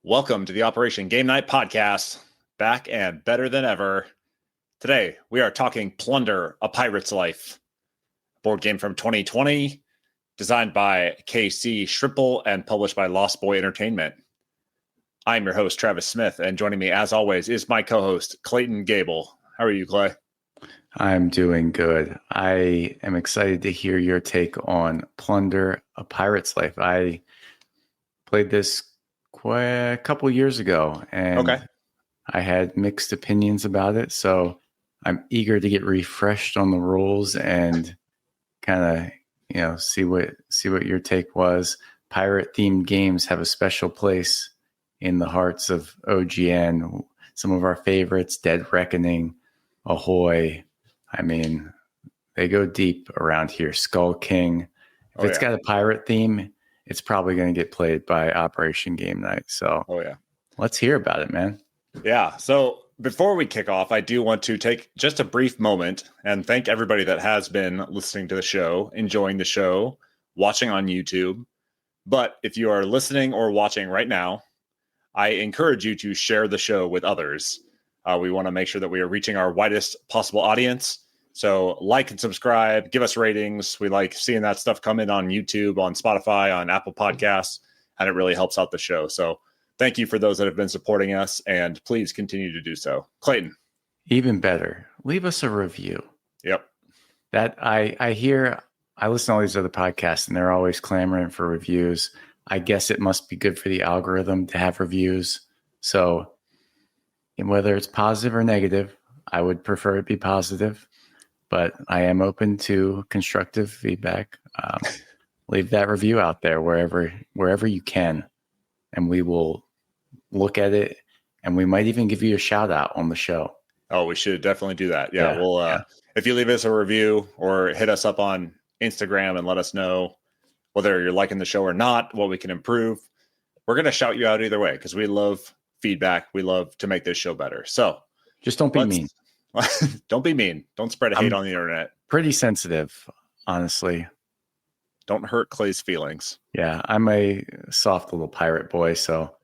Welcome to the Operation Game Night podcast, back and better than ever. Today, we are talking Plunder, A Pirate's Life, board game from 2020, designed by KC Schrippel and published by Lost Boy Entertainment. I'm your host, Travis Smith, and joining me, as always, is my co-host, Clayton Gable. How are you, Clay? I'm doing good. I am excited to hear your take on Plunder, A Pirate's Life. I played this quite a couple years ago, and I had mixed opinions about it. So I'm eager to get refreshed on the rules and kind of, see what your take was. Pirate-themed games have a special place in the hearts of OGN. Some of our favorites, Dead Reckoning, Ahoy. I mean, they go deep around here. Skull King. If it's got a pirate theme, it's probably going to get played by Operation Game Night. So, let's hear about it, man. Yeah. So before we kick off, I do want to take just a brief moment and thank everybody that has been listening to the show, enjoying the show, watching on YouTube. But if you are listening or watching right now, I encourage you to share the show with others. We want to make sure that we are reaching our widest possible audience. So like and subscribe, give us ratings. We like seeing that stuff come in on YouTube, on Spotify, on Apple Podcasts, and it really helps out the show. So thank you for those that have been supporting us, and please continue to do so. Clayton. Even better, leave us a review. Yep. That I listen to all these other podcasts, and they're always clamoring for reviews. I guess it must be good for the algorithm to have reviews. So whether it's positive or negative, I would prefer it be positive, but I am open to constructive feedback. Leave that review out there wherever you can, and we will look at it, and we might even give you a shout out on the show. Oh, we should definitely do that. Yeah. We'll, if you leave us a review or hit us up on Instagram and let us know whether you're liking the show or not, what we can improve, we're going to shout you out either way, because we love feedback. We love to make this show better. So just don't be mean. Don't be mean. Don't spread hate on the internet. Pretty sensitive, honestly. Don't hurt Clay's feelings. Yeah, I'm a soft little pirate boy, so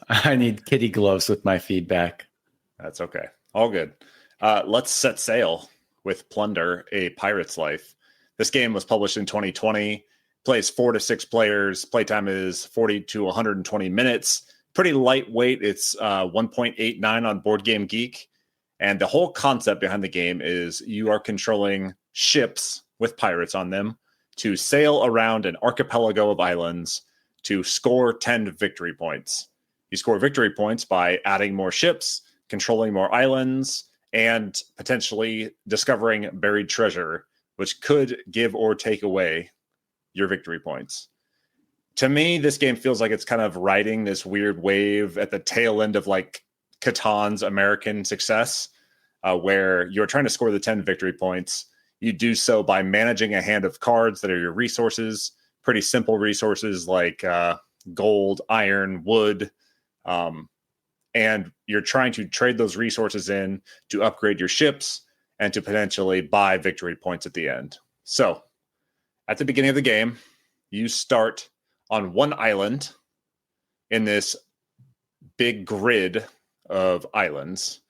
I need kitty gloves with my feedback. That's okay. All good. Let's set sail with Plunder, A Pirate's Life. This game was published in 2020. Plays 4 to 6 players. Playtime is 40 to 120 minutes. Pretty lightweight. It's 1.89 on Board Game Geek. And the whole concept behind the game is you are controlling ships with pirates on them to sail around an archipelago of islands to score 10 victory points. You score victory points by adding more ships, controlling more islands, and potentially discovering buried treasure, which could give or take away your victory points. To me, this game feels like it's kind of riding this weird wave at the tail end of like Catan's American success, where you're trying to score the 10 victory points. You do so by managing a hand of cards that are your resources, pretty simple resources like gold, iron, wood, and you're trying to trade those resources in to upgrade your ships and to potentially buy victory points at the end. So at the beginning of the game, you start on one island in this big grid of islands.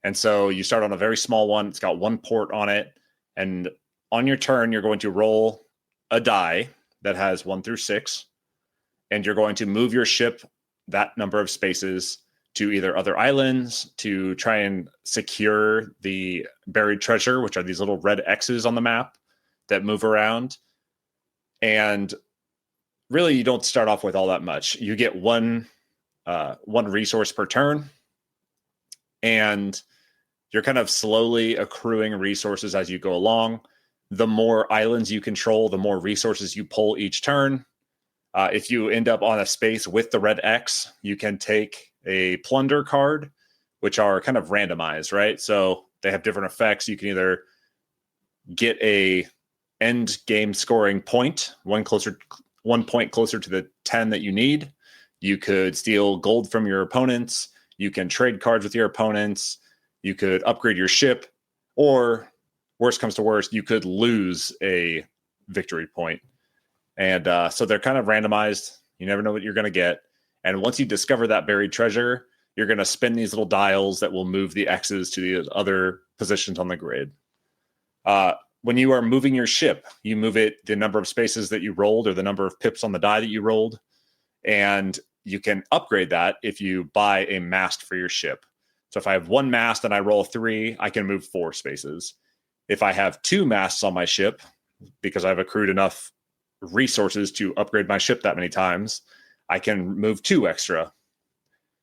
And so you start on a very small one. It's got one port on it. And on your turn, you're going to roll a die that has 1 through 6. And you're going to move your ship that number of spaces to either other islands to try and secure the buried treasure, which are these little red X's on the map that move around. And really, you don't start off with all that much. You get one resource per turn, and you're kind of slowly accruing resources as you go along. The more islands you control, the more resources you pull each turn. If you end up on a space with the red X, you can take a plunder card, which are kind of randomized, right? So they have different effects. You can either get a end game scoring point, one point closer to the 10 that you need. You could steal gold from your opponents. You can trade cards with your opponents. You could upgrade your ship, or worst comes to worst, you could lose a victory point. And so they're kind of randomized. You never know what you're going to get. And once you discover that buried treasure, you're going to spin these little dials that will move the X's to the other positions on the grid. When you are moving your ship, you move it the number of spaces that you rolled or the number of pips on the die that you rolled. And you can upgrade that if you buy a mast for your ship. So if I have one mast and I roll 3, I can move 4 spaces. If I have 2 masts on my ship, because I've accrued enough resources to upgrade my ship that many times, I can move 2 extra.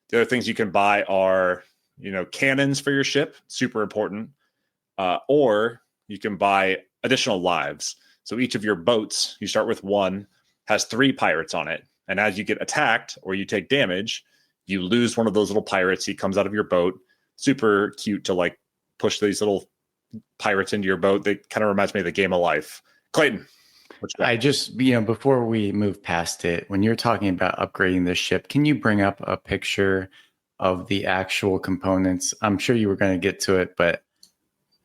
The other things you can buy are, cannons for your ship, super important, or you can buy additional lives. So each of your boats, you start with 1, has 3 pirates on it. And as you get attacked or you take damage, you lose one of those little pirates. He comes out of your boat. Super cute to push these little pirates into your boat. They kind of reminds me of the Game of Life. Clayton, what you got? I just, before we move past it, when you're talking about upgrading this ship, can you bring up a picture of the actual components? I'm sure you were going to get to it, but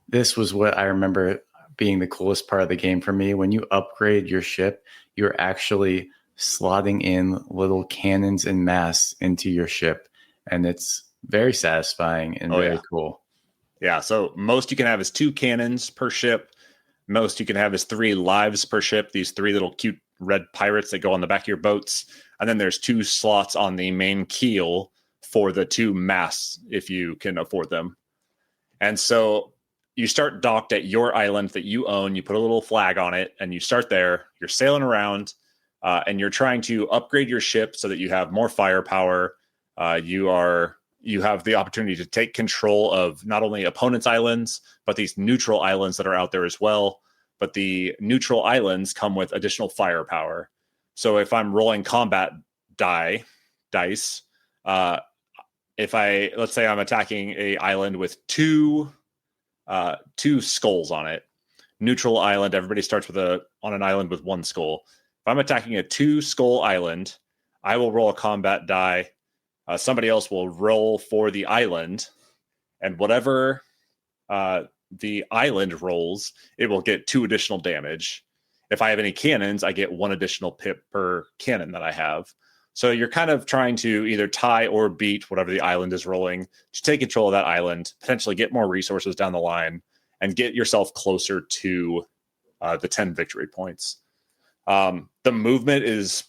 this was what I remember being the coolest part of the game for me. When you upgrade your ship, you're actually slotting in little cannons and masts into your ship, and it's very satisfying and very cool. Yeah, so most you can have is 2 cannons per ship. Most you can have is 3 lives per ship, these 3 little cute red pirates that go on the back of your boats. And then there's 2 slots on the main keel for the 2 masts if you can afford them. And so you start docked at your island that you own. You put a little flag on it and you start there. You're sailing around. And you're trying to upgrade your ship so that you have more firepower. You have the opportunity to take control of not only opponents' islands, but these neutral islands that are out there as well. But the neutral islands come with additional firepower. So if I'm rolling combat dice, let's say I'm attacking a island with two skulls on it. Neutral island, everybody starts on an island with 1 skull. If I'm attacking a 2 skull island, I will roll a combat die. Somebody else will roll for the island, and whatever the island rolls, it will get 2 additional damage. If I have any cannons, I get 1 additional pip per cannon that I have. So you're kind of trying to either tie or beat whatever the island is rolling to take control of that island, potentially get more resources down the line, and get yourself closer to the 10 victory points. The movement is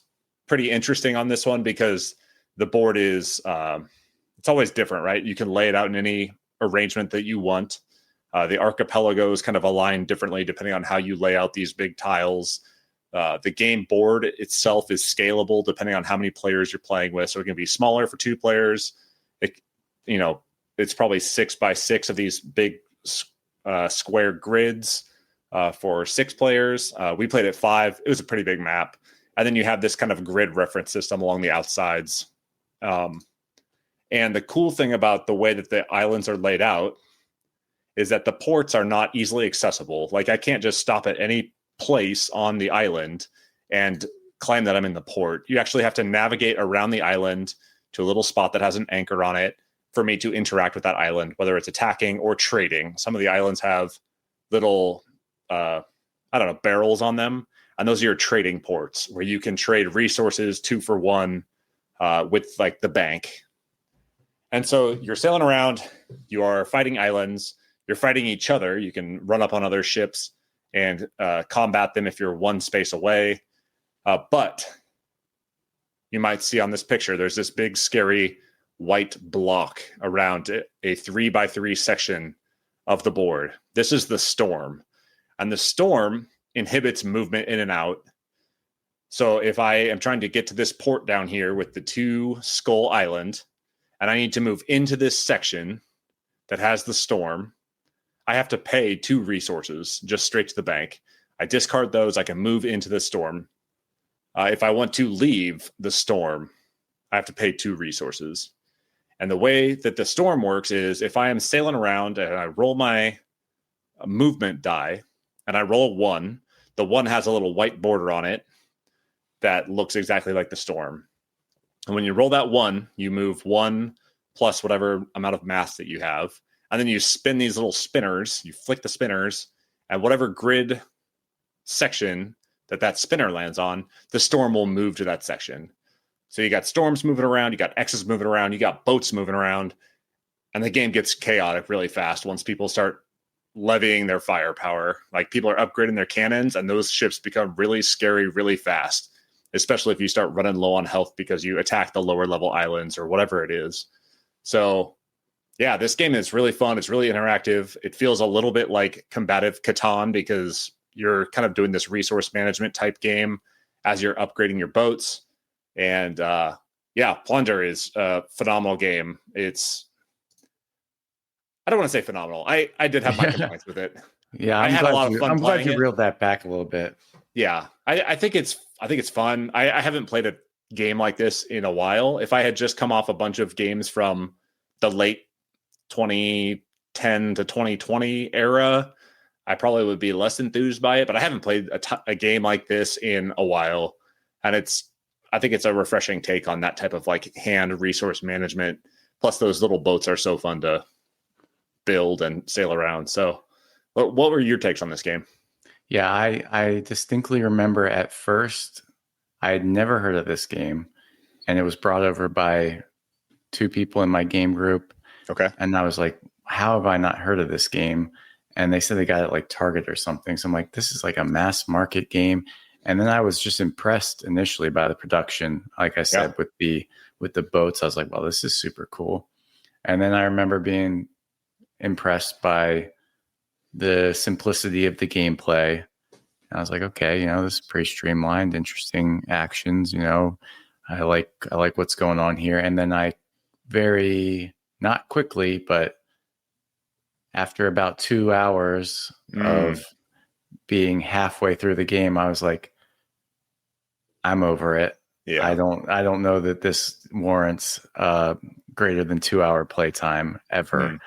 pretty interesting on this one because the board is it's always different, right? You can lay it out in any arrangement that you want. The archipelagos kind of align differently depending on how you lay out these big tiles. The game board itself is scalable depending on how many players you're playing with. So it can be smaller for 2 players. It's probably 6 by 6 of these big square grids. For 6 players. We played at 5. It was a pretty big map. And then you have this kind of grid reference system along the outsides. And the cool thing about the way that the islands are laid out is that the ports are not easily accessible. I can't just stop at any place on the island and claim that I'm in the port. You actually have to navigate around the island to a little spot that has an anchor on it for me to interact with that island, whether it's attacking or trading. Some of the islands have little barrels on them, and those are your trading ports where you can trade resources 2 for 1 with the bank. And so you're sailing around, you are fighting islands, you're fighting each other. You can run up on other ships and combat them if you're 1 space away. But you might see on this picture, there's this big scary white block around a 3 by 3 section of the board. This is the storm. And the storm inhibits movement in and out. So if I am trying to get to this port down here with the 2 skull island, and I need to move into this section that has the storm, I have to pay 2 resources just straight to the bank. I discard those. I can move into the storm. If I want to leave the storm, I have to pay 2 resources. And the way that the storm works is if I am sailing around and I roll my movement die and I roll 1, the 1 has a little white border on it that looks exactly like the storm. And when you roll that 1, you move 1 plus whatever amount of mass that you have. And then you spin these little spinners, you flick the spinners, and whatever grid section that spinner lands on, the storm will move to that section. So you got storms moving around, you got X's moving around, you got boats moving around, and the game gets chaotic really fast once people start levying their firepower. Like people are upgrading their cannons, and those ships become really scary really fast, especially if you start running low on health because you attack the lower level islands or whatever it is. So yeah, this game is really fun. It's really interactive. It feels a little bit like combative Catan because you're kind of doing this resource management type game as you're upgrading your boats. And yeah, Plunder is a phenomenal game. I don't want to say phenomenal. I did have my complaints with it. Yeah, I had a lot of fun. I'm glad playing you it. reeled that back a little bit. Yeah, I think it's fun. I haven't played a game like this in a while. If I had just come off a bunch of games from the late 2010 to 2020 era, I probably would be less enthused by it. But I haven't played a game like this in a while, and I think it's a refreshing take on that type of like hand resource management. Plus, those little boats are so fun to build and sail around. So, what were your takes on this game? Yeah, I distinctly remember at first I had never heard of this game, and it was brought over by two people in my game group. Okay. And I was like, how have I not heard of this game? And they said they got it like Target or something. So I'm like, this is like a mass market game. And then I was just impressed initially by the production. Like I said, with the boats, I was like, well, this is super cool. And then I remember being impressed by the simplicity of the gameplay. And I was like, okay, this is pretty streamlined, interesting actions. I like what's going on here. And then I very, not quickly, but after about 2 hours of being halfway through the game, I was like, I'm over it. Yeah. I don't know that this warrants greater than 2 hour playtime ever.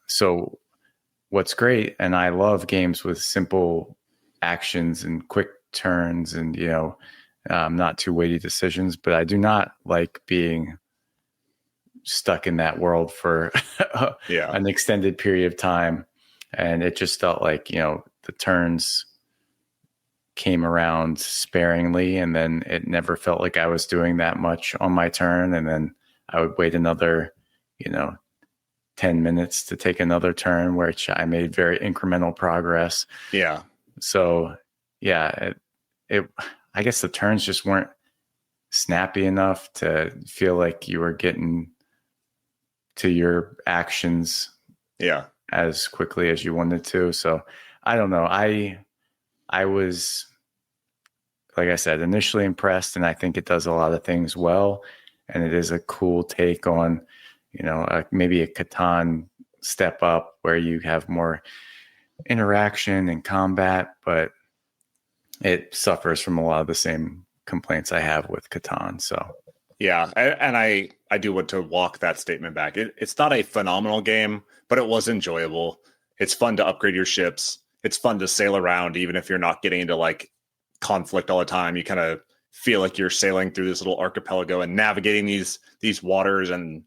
So what's great, and I love games with simple actions and quick turns and, not too weighty decisions, but I do not like being stuck in that world for an extended period of time. And it just felt like, the turns came around sparingly, and then it never felt like I was doing that much on my turn. And then I would wait another, 10 minutes to take another turn, which I made very incremental progress. Yeah. So yeah, I guess the turns just weren't snappy enough to feel like you were getting to your actions as quickly as you wanted to. So I don't know. I was, like I said, initially impressed, and I think it does a lot of things well. And it is a cool take on, maybe a Catan step up where you have more interaction and combat, but it suffers from a lot of the same complaints I have with Catan. So yeah, and I do want to walk that statement back. It's not a phenomenal game, but it was enjoyable. It's fun to upgrade your ships. It's fun to sail around, even if you're not getting into like conflict all the time. You kind of feel like you're sailing through this little archipelago and navigating these waters, and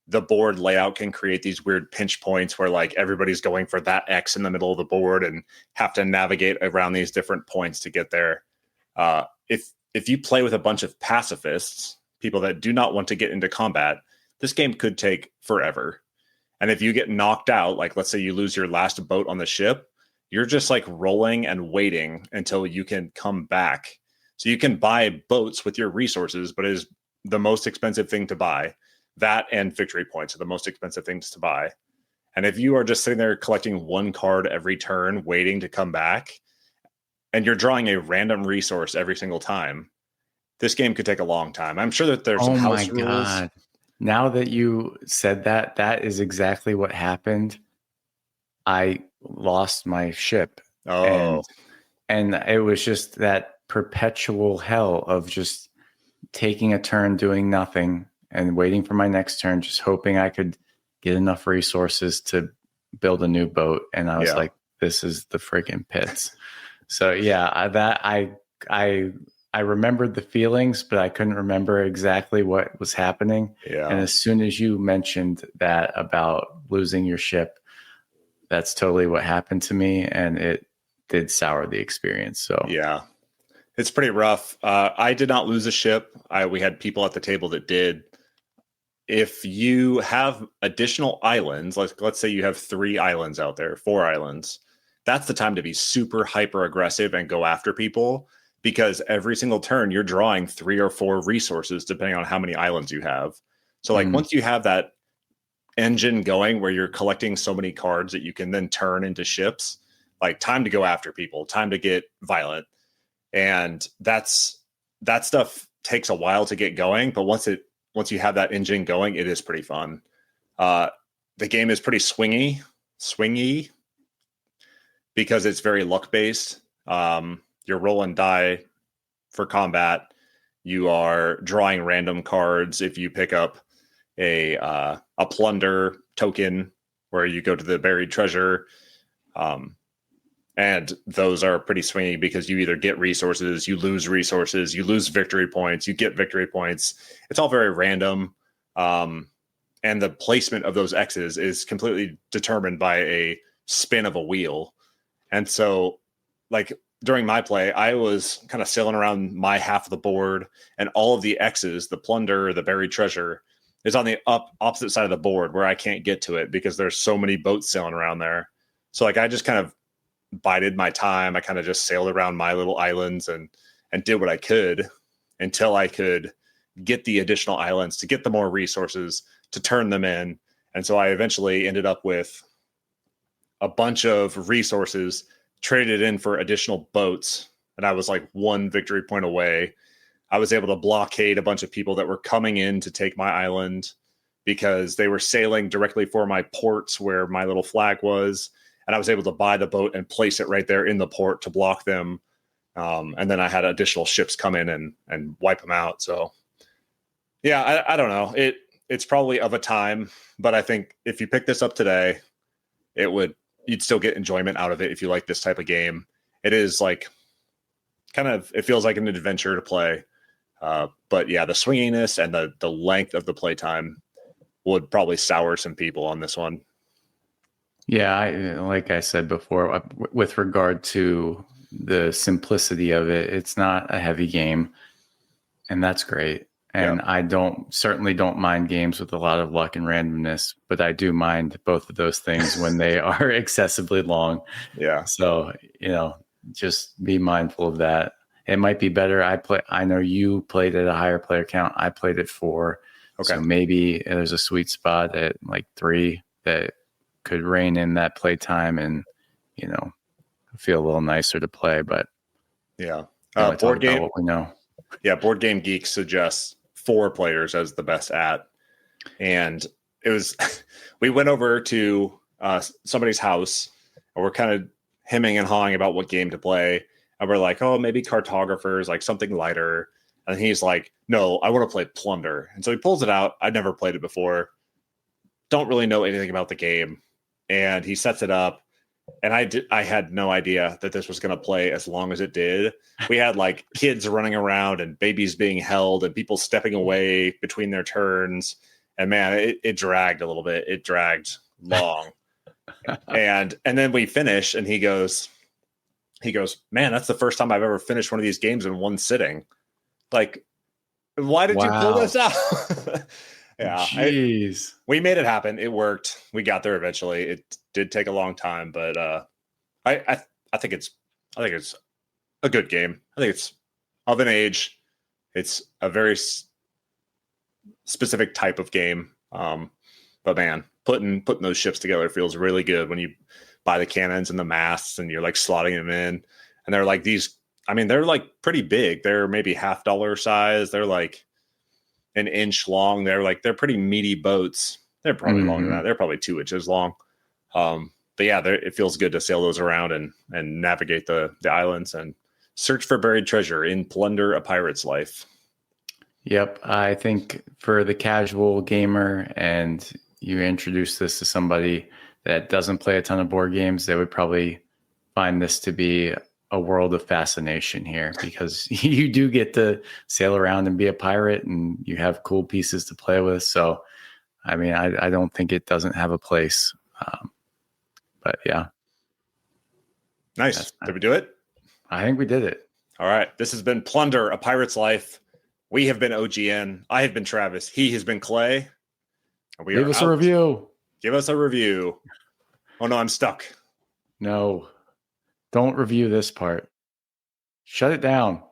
the board layout can create these weird pinch points where like everybody's going for that X in the middle of the board and have to navigate around these different points to get there. If you play with a bunch of pacifists, people that do not want to get into combat, this game could take forever. And if you get knocked out, like let's say you lose your last boat on the ship, you're just like rolling and waiting until you can come back. So you can buy boats with your resources, but it is the most expensive thing to buy. That and victory points are the most expensive things to buy. And if you are just sitting there collecting one card every turn, waiting to come back, and you're drawing a random resource every single time, this game could take a long time. I'm sure that there's some house rules. God. Now that you said that, that is exactly what happened. I lost my ship. Oh. And it was just that perpetual hell of just taking a turn, doing nothing, and waiting for my next turn, just hoping I could get enough resources to build a new boat. And I was like, this is the freaking pits. So yeah, I remembered the feelings, but I couldn't remember exactly what was happening. Yeah. And as soon as you mentioned that about losing your ship, that's totally what happened to me. And it did sour the experience. So yeah, It's pretty rough. I did not lose a ship. We had people at the table that did. If you have additional islands, let's say you have 3 islands out there, 4 islands, that's the time to be super hyper aggressive and go after people, because every single turn you're drawing 3 or 4 resources depending on how many islands you have. So like once you have that engine going where you're collecting so many cards that you can then turn into ships, like time to go after people, time to get violent. And that stuff takes a while to get going, but once you have that engine going, it is pretty fun. The game is pretty swingy because it's very luck based. You're rolling die for combat. You are drawing random cards. If you pick up a plunder token where you go to the buried treasure, and those are pretty swingy because you either get resources, you lose victory points, you get victory points. It's all very random. And the placement of those X's is completely determined by a spin of a wheel. And so, like, during my play, I was kind of sailing around my half of the board, and all of the X's, the plunder, the buried treasure, is on the opposite side of the board where I can't get to it because there's so many boats sailing around there. So, like, I just kind of bided my time. I kind of just sailed around my little islands and did what I could until I could get the additional islands to get the more resources to turn them in. And so I eventually ended up with a bunch of resources traded in for additional boats. And I was like 1 victory point away. I was able to blockade a bunch of people that were coming in to take my island because they were sailing directly for my ports where my little flag was. And I was able to buy the boat and place it right there in the port to block them. And then I had additional ships come in and wipe them out. So, yeah, I don't know. It's probably of a time, but I think if you pick this up today, you'd still get enjoyment out of it if you like this type of game. It is like it feels like an adventure to play. But yeah, the swinginess and the length of the playtime would probably sour some people on this one. Yeah, like I said before, with regard to the simplicity of it, it's not a heavy game, and that's great. And I certainly don't mind games with a lot of luck and randomness, but I do mind both of those things when they are excessively long. Yeah. So, just be mindful of that. It might be better. I know you played at a higher player count. I played at 4. Okay. So maybe there's a sweet spot at like 3 that could rein in that play time and, feel a little nicer to play. But yeah, board game. What we know. Yeah, Board Game Geek suggests 4 players as the best at, and it was we went over to somebody's house and we're kind of hemming and hawing about what game to play, and we're like, oh, maybe Cartographers, like something lighter. And he's like, no, I want to play Plunder. And so he pulls it out. I'd never played it before, don't really know anything about the game, and he sets it up. And I had no idea that this was going to play as long as it did. We had like kids running around and babies being held and people stepping away between their turns. And man, it dragged a little bit. It dragged long. and then we finish and he goes, man, that's the first time I've ever finished one of these games in one sitting. Like, why did you pull this out? Yeah. Jeez. We made it happen. It worked. We got there eventually. It did take a long time, but I think it's a good game. I think it's of an age. It's a very specific type of game. But man, putting those ships together feels really good when you buy the cannons and the masts and you're like slotting them in. And they're like these, I mean, they're like pretty big. They're maybe $50 size. They're like an inch long. They're pretty meaty boats. They're probably longer than that. They're probably 2 inches long. But yeah, it feels good to sail those around and navigate the islands and search for buried treasure in Plunder: A Pirate's Life. Yep. I think for the casual gamer, and you introduce this to somebody that doesn't play a ton of board games, they would probably find this to be a world of fascination here, because you do get to sail around and be a pirate and you have cool pieces to play with. So, I mean, I don't think it doesn't have a place. But yeah. Nice. Did we do it? I think we did it. All right. This has been Plunder, A Pirate's Life. We have been OGN. I have been Travis. He has been Clay. And we Leave are us out. a review. Give us a review. Oh, no, I'm stuck. No, don't review this part. Shut it down.